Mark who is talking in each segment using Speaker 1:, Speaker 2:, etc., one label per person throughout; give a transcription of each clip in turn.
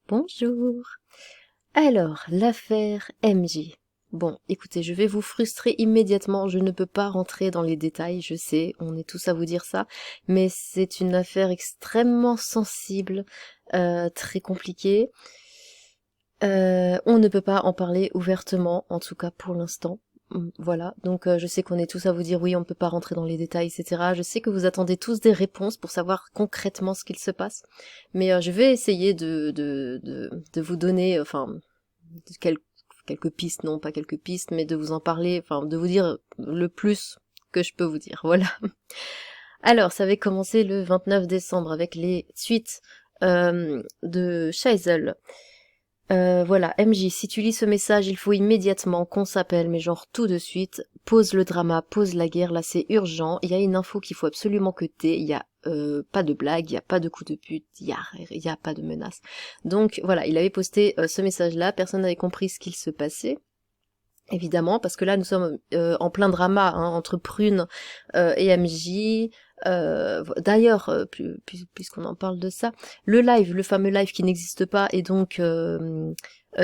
Speaker 1: Bonjour. Alors, l'affaire MJ. Bon, écoutez, je vais vous frustrer immédiatement, je ne peux pas rentrer dans les détails, je sais, on est tous à vous dire ça, mais c'est une affaire extrêmement sensible, très compliquée. On ne peut pas en parler ouvertement, en tout cas pour l'instant. Voilà, donc je sais qu'on est tous à vous dire oui, on ne peut pas rentrer dans les détails, etc. Je sais que vous attendez tous des réponses pour savoir concrètement ce qu'il se passe, mais je vais essayer de vous donner, enfin, quel- quelques pistes, non pas quelques pistes, mais de vous en parler, enfin de vous dire le plus que je peux vous dire, voilà. Alors, ça avait commencé le 29 décembre avec les suites de Scheisel. Voilà, MJ, si tu lis ce message, il faut immédiatement qu'on s'appelle, mais genre tout de suite. Pose le drama, pose la guerre, là c'est urgent. Il y a une info qu'il faut absolument que t'aies. Il y a pas de blague, il y a pas de coup de pute, il y a pas de menace. Donc voilà, il avait posté ce message-là. Personne n'avait compris ce qu'il se passait. Évidemment, parce que là nous sommes en plein drama hein, entre Prune et MJ. D'ailleurs, puisqu'on en parle de ça, le live, le fameux live qui n'existe pas, est donc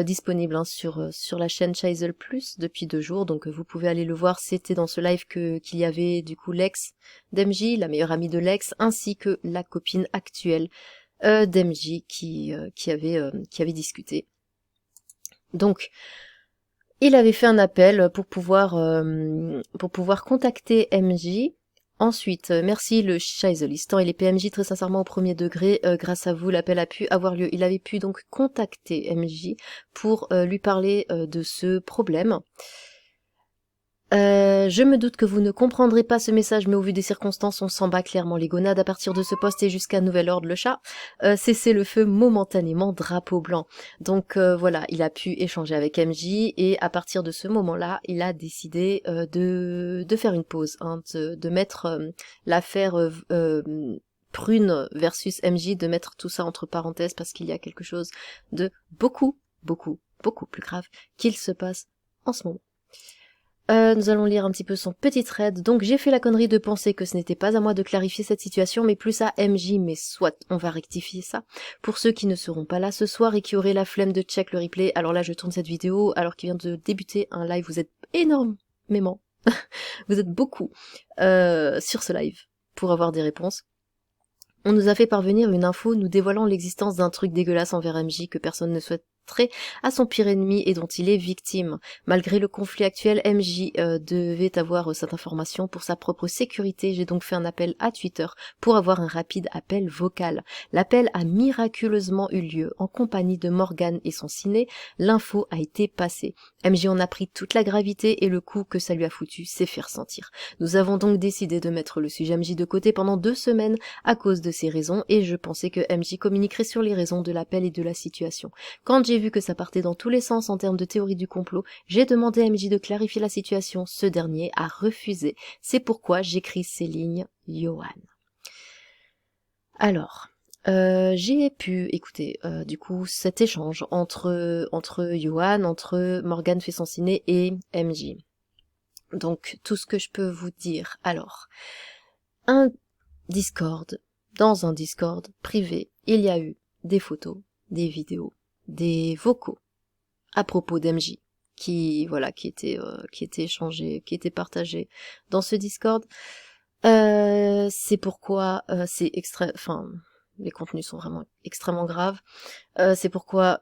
Speaker 1: disponible hein, sur la chaîne Scheisel Plus depuis 2 jours, donc vous pouvez aller le voir. C'était dans ce live qu'il y avait du coup l'ex d'MJ, la meilleure amie de l'ex, ainsi que la copine actuelle d'MJ qui avait discuté. Donc il avait fait un appel pour pouvoir contacter MJ. Ensuite, merci le Scheiselistan et les PMJ très sincèrement au premier degré. Grâce à vous, l'appel a pu avoir lieu. Il avait pu donc contacter MJ pour lui parler de ce problème. Je me doute que vous ne comprendrez pas ce message, mais au vu des circonstances, on s'en bat clairement les gonades à partir de ce poste et jusqu'à nouvel ordre le chat. Cessez le feu momentanément, drapeau blanc. Donc voilà, il a pu échanger avec MJ et à partir de ce moment-là, il a décidé de faire une pause, hein, de mettre l'affaire Prune versus MJ, de mettre tout ça entre parenthèses parce qu'il y a quelque chose de beaucoup, beaucoup, beaucoup plus grave qu'il se passe en ce moment. Nous allons lire un petit peu son petit thread. Donc j'ai fait la connerie de penser que ce n'était pas à moi de clarifier cette situation, mais plus à MJ, mais soit, on va rectifier ça. Pour ceux qui ne seront pas là ce soir et qui auraient la flemme de check le replay, alors là je tourne cette vidéo alors qu'il vient de débuter un live, vous êtes énormément, vous êtes beaucoup sur ce live pour avoir des réponses. On nous a fait parvenir une info nous dévoilant l'existence d'un truc dégueulasse envers MJ que personne ne souhaiterait à son pire ennemi et dont il est victime. Malgré le conflit actuel, MJ devait avoir cette information pour sa propre sécurité. J'ai donc fait un appel à Twitter pour avoir un rapide appel vocal. L'appel a miraculeusement eu lieu en compagnie de Morgan et son ciné. L'info a été passée. MJ en a pris toute la gravité et le coup que ça lui a foutu s'est fait ressentir. Nous avons donc décidé de mettre le sujet MJ de côté pendant 2 semaines à cause de ces raisons et je pensais que MJ communiquerait sur les raisons de l'appel et de la situation. Quand j'ai vu que ça partait dans tous les sens en termes de théorie du complot, j'ai demandé à MJ de clarifier la situation. Ce dernier a refusé. C'est pourquoi j'écris ces lignes, Johan. Alors, j'ai pu écouter du coup cet échange entre Johan, entre Morgan fait son ciné et MJ. Donc tout ce que je peux vous dire. Alors, dans un Discord privé, il y a eu des photos, des vidéos, des vocaux à propos d'MJ qui étaient échangés, qui étaient partagés dans ce Discord. C'est pourquoi les contenus sont vraiment extrêmement graves. C'est pourquoi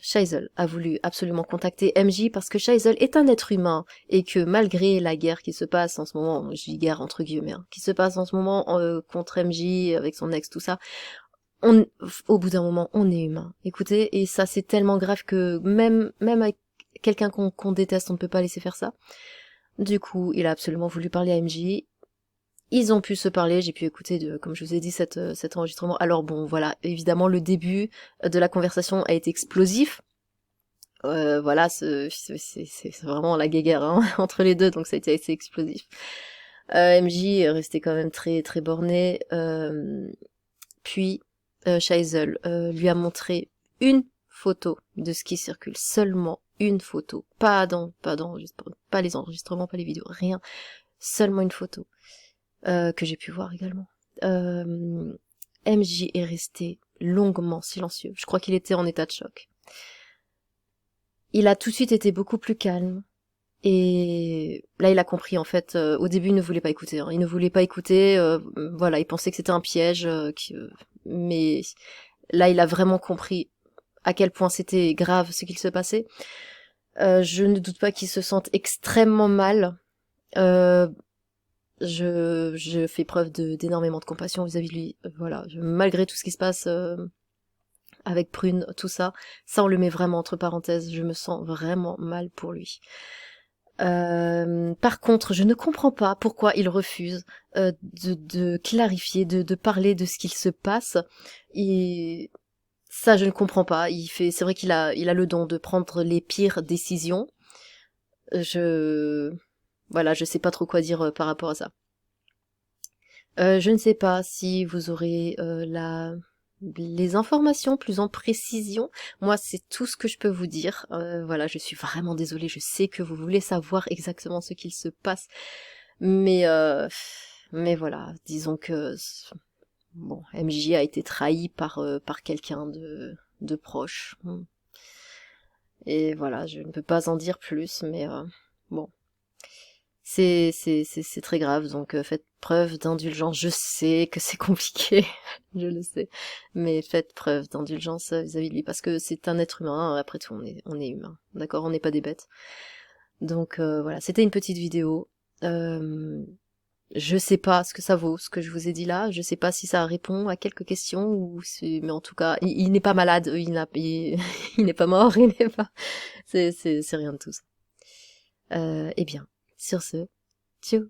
Speaker 1: Scheisel a voulu absolument contacter MJ parce que Scheisel est un être humain et que malgré la guerre qui se passe en ce moment, je dis guerre entre guillemets, hein, qui se passe en ce moment contre MJ avec son ex, tout ça, au bout d'un moment, on est humain. Écoutez, et ça c'est tellement grave que même avec quelqu'un qu'on déteste, on ne peut pas laisser faire ça. Du coup, il a absolument voulu parler à MJ. Ils ont pu se parler, j'ai pu écouter, comme je vous ai dit, cet enregistrement. Alors bon, voilà, évidemment, le début de la conversation a été explosif. Voilà, c'est vraiment la guéguerre hein, entre les deux, donc ça a été assez explosif. MJ est resté quand même très très borné. Puis Scheisel lui a montré une photo de ce qui circule, seulement une photo, pas les enregistrements, pas les vidéos, rien, seulement une photo que j'ai pu voir également. MJ est resté longuement silencieux. Je crois qu'il était en état de choc. Il a tout de suite été beaucoup plus calme. Et là, il a compris, en fait. Au début, il ne voulait pas écouter. Hein. Il ne voulait pas écouter. Voilà, il pensait que c'était un piège. Mais là, il a vraiment compris à quel point c'était grave ce qu'il se passait. Je ne doute pas qu'il se sente extrêmement mal. Je fais preuve d'énormément de compassion vis-à-vis de lui. Voilà, malgré tout ce qui se passe avec Prune, tout ça, on le met vraiment entre parenthèses. Je me sens vraiment mal pour lui. Par contre, je ne comprends pas pourquoi il refuse de clarifier, de parler de ce qu'il se passe. Et ça, je ne comprends pas. C'est vrai qu'il a le don de prendre les pires décisions. Voilà, je sais pas trop quoi dire par rapport à ça. Je ne sais pas si vous aurez les informations plus en précision. Moi, c'est tout ce que je peux vous dire. Voilà, je suis vraiment désolée. Je sais que vous voulez savoir exactement ce qu'il se passe, mais voilà, disons que bon, MJ a été trahi par quelqu'un de proche. Et voilà, je ne peux pas en dire plus, mais bon. C'est très grave, donc faites preuve d'indulgence. Je sais que c'est compliqué, je le sais, mais faites preuve d'indulgence vis-à-vis de lui, parce que c'est un être humain, après tout, on est humain, d'accord? On n'est pas des bêtes. Donc voilà, c'était une petite vidéo. Je sais pas ce que ça vaut, ce que je vous ai dit là. Je sais pas si ça répond à quelques questions, mais en tout cas, il n'est pas malade, il n'est pas mort, il n'est pas... C'est rien de tout ça. Eh bien, sur ce, ciao.